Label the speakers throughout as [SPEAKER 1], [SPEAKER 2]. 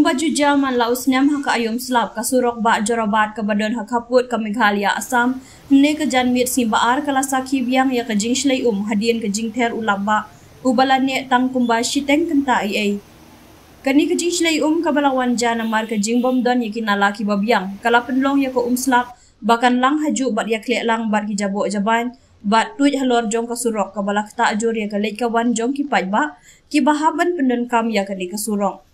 [SPEAKER 1] baju jaman laus nem haka ayom slap kasurok ba jorabat ka badon hakaput ka Meghalaya Assam ne ka janmit si baar kala sakhi biang ya ka jingshlei hadien ka jingther ulaba ubala ne tang kumba shiteng kanta ai kani ka jingshlei ka balawan jana mar ka jingbom don yakina laki babiang kala penlong ya ka slap bakan lang haju bat ya klek lang bat ki jabo jaban bat tuj halor jong kasurok ka balak ta ajur ya ka lek kawan jong ki pajba ki bahaban pendon kam ya kani kasurong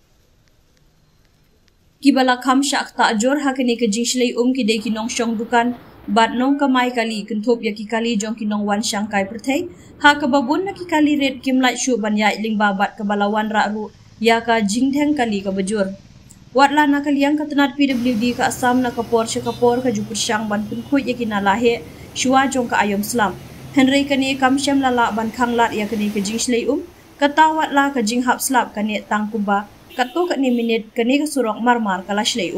[SPEAKER 1] Kibala kam syak ta ajor hakini ke jingshlei ki dei kinong syong dukan bat nong kamai kali kentup ya ki kali jong kinong wan syangkai perthei ha ka babun na ki kali red kim light shu ban yai ling babat ka balawan ra ru ya ka jingtheng kali ka bajur watla na kaliang ka tenat PWD ka Assam na kapor ka jupur syang ban pun khoi ya kina lahe shua jong ka ayom slam Henry kani kam syam lala ban khanglat ya kani ke jingshlei katawat la ka jinghap slap kani tang kuba Kato kat ni minit kani kasurok marmar kalashlay